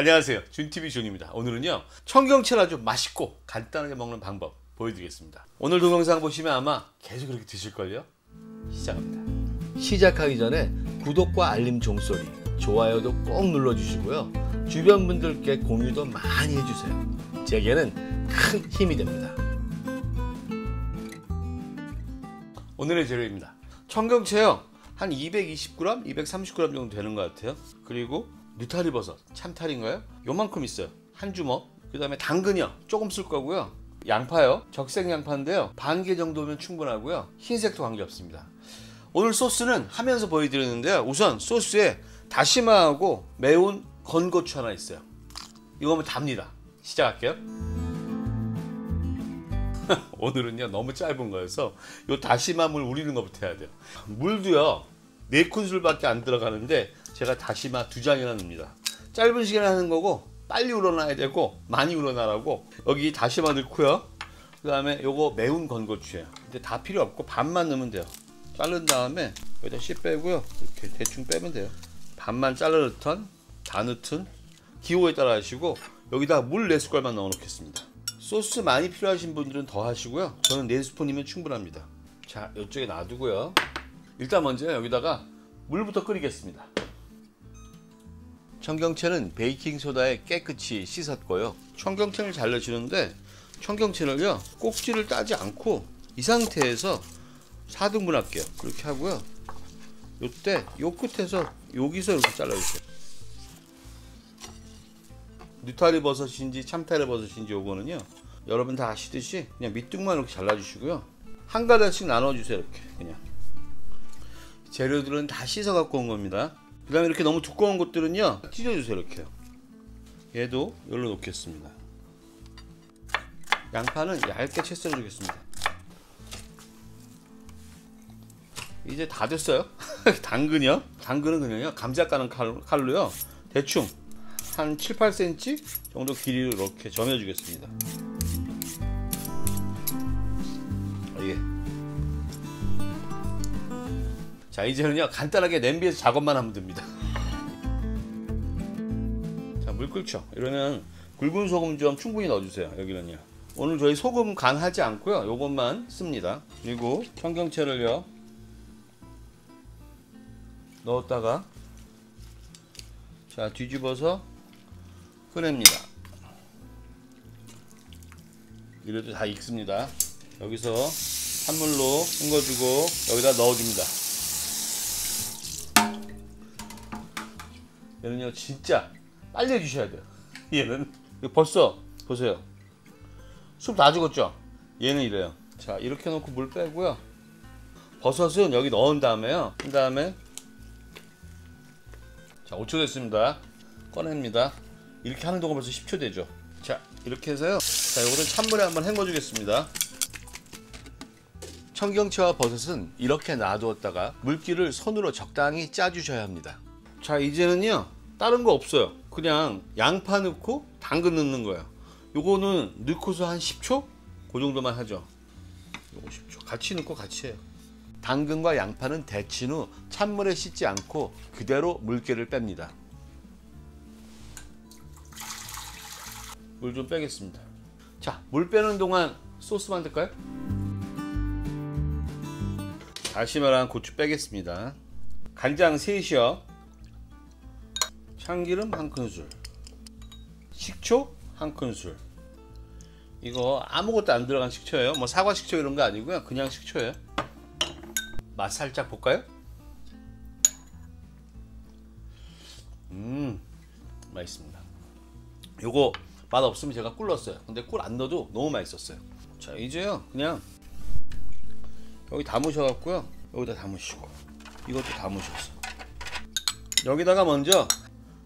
안녕하세요, 준TV 준입니다. 오늘은요, 청경채를 아주 맛있고 간단하게 먹는 방법 보여드리겠습니다. 오늘 동영상 보시면 아마 계속 그렇게 드실걸요? 시작합니다. 시작하기 전에 구독과 알림 종소리, 좋아요도 꼭 눌러주시고요. 주변 분들께 공유도 많이 해주세요. 제게는 큰 힘이 됩니다. 오늘의 재료입니다. 청경채요, 한 220g, 230g 정도 되는 것 같아요. 그리고 느타리버섯, 참탈인가요? 요만큼 있어요. 한 주먹. 그 다음에 당근이요, 조금 쓸 거고요. 양파요, 적색 양파인데요, 반 개 정도면 충분하고요. 흰색도 관계없습니다. 오늘 소스는 하면서 보여드리는데요, 우선 소스에 다시마하고 매운 건고추 하나 있어요. 이거면 답니다. 시작할게요. 오늘은요, 너무 짧은 거여서 요 다시마물 우리는 것부터 해야 돼요. 물도요, 4큰술밖에 안 들어가는데 제가 다시마 2장이나 넣습니다. 짧은 시간에 하는 거고 빨리 우러나야 되고 많이 우러나라고 여기 다시마 넣고요. 그 다음에 요거 매운 건고추예요. 근데 다 필요 없고 반만 넣으면 돼요. 자른 다음에 여기다 씨 빼고요, 이렇게 대충 빼면 돼요. 반만 잘라 넣든 다 넣든 기호에 따라 하시고, 여기다 물 4숟갈만 넣어 놓겠습니다. 소스 많이 필요하신 분들은 더 하시고요. 저는 4스푼이면 충분합니다. 자, 이쪽에 놔두고요. 일단 먼저 여기다가 물부터 끓이겠습니다. 청경채는 베이킹소다에 깨끗이 씻었고요. 청경채를 잘 넣으시는데 청경채를요, 꼭지를 따지 않고 이 상태에서 4등분 할게요. 그렇게 하고요. 요때 요 끝에서 여기서 이렇게 잘라주세요. 느타리 버섯인지 참타리 버섯인지 요거는요, 여러분 다 아시듯이 그냥 밑둥만 이렇게 잘라주시고요. 한 가닥씩 나눠주세요. 이렇게 그냥. 재료들은 다 씻어 갖고 온 겁니다. 그 다음에 이렇게 너무 두꺼운 것들은요, 찢어주세요. 이렇게요. 얘도 여기로 놓겠습니다. 양파는 얇게 채 썰어 주겠습니다. 이제 다 됐어요. 당근이요, 당근은 그냥요, 감자 까는 칼로요 대충 한 7, 8cm 정도 길이로 이렇게 점여 주겠습니다. 이게. 자, 이제는요, 간단하게 냄비에서 작업만 하면 됩니다. 자, 물 끓죠. 이러면 굵은 소금 좀 충분히 넣어주세요. 여기는요, 오늘 저희 소금 간 하지 않고요, 요것만 씁니다. 그리고 청경채를요 넣었다가 자, 뒤집어서 꺼냅니다. 이래도 다 익습니다. 여기서 찬물로 헹궈주고 여기다 넣어줍니다. 얘는요, 진짜 빨리 해주셔야 돼요. 얘는 벌써 보세요, 숲 다 죽었죠. 얘는 이래요. 자, 이렇게 놓고 물 빼고요. 버섯은 여기 넣은 다음에요, 그 다음에 자, 5초 됐습니다. 꺼냅니다. 이렇게 하는 동안 벌써 10초 되죠. 자, 이렇게 해서요, 자, 요거를 찬물에 한번 헹궈 주겠습니다. 청경채와 버섯은 이렇게 놔두었다가 물기를 손으로 적당히 짜 주셔야 합니다. 자, 이제는요, 다른 거 없어요. 그냥 양파 넣고 당근 넣는 거예요. 요거는 넣고서 한 10초? 그 정도만 하죠. 요거 10초 같이 넣고 같이 해요. 당근과 양파는 데친 후 찬물에 씻지 않고 그대로 물기를 뺍니다. 물 좀 빼겠습니다. 자, 물 빼는 동안 소스 만들까요? 다시마랑 고추 빼겠습니다. 간장 3시요. 참기름 1큰술. 식초 1큰술. 이거 아무것도 안 들어간 식초예요. 뭐 사과 식초 이런 거 아니고요, 그냥 식초예요. 맛 살짝 볼까요? 맛있습니다. 요거 맛 없으면 제가 꿀 넣었어요. 근데 꿀 안 넣어도 너무 맛있었어요. 자, 이제요, 그냥 여기 담으셔 갖고요, 여기다 담으시고 이것도 담으셨어. 여기다가 먼저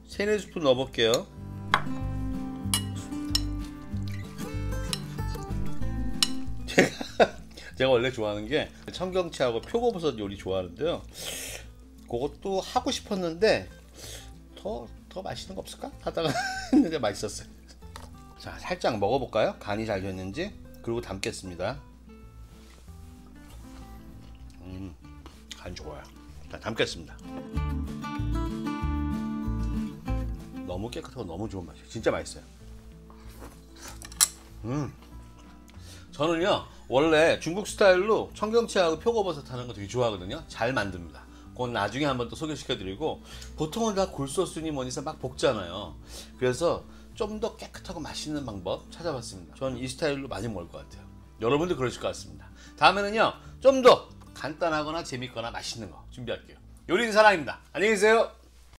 3, 4스푼 넣어 볼게요. 제가 원래 좋아하는 게 청경채하고 표고버섯 요리 좋아하는데요, 그것도 하고 싶었는데 더 맛있는 거 없을까 하다가 했는데 맛있었어요. 자, 살짝 먹어볼까요? 간이 잘 됐는지. 그리고 담겠습니다. 간 좋아요. 자, 담겠습니다. 너무 깨끗하고 너무 좋은 맛이에요. 진짜 맛있어요. 저는요 원래 중국 스타일로 청경채하고 표고버섯 하는 거 되게 좋아하거든요. 잘 만듭니다. 그건 나중에 한번 또 소개시켜 드리고, 보통은 다 굴소스니 뭐니서 막 볶잖아요. 그래서 좀 더 깨끗하고 맛있는 방법 찾아봤습니다. 저는 이 스타일로 많이 먹을 것 같아요. 여러분도 그러실 것 같습니다. 다음에는요 좀 더 간단하거나 재밌거나 맛있는 거 준비할게요. 요리는 사랑입니다. 안녕히 계세요.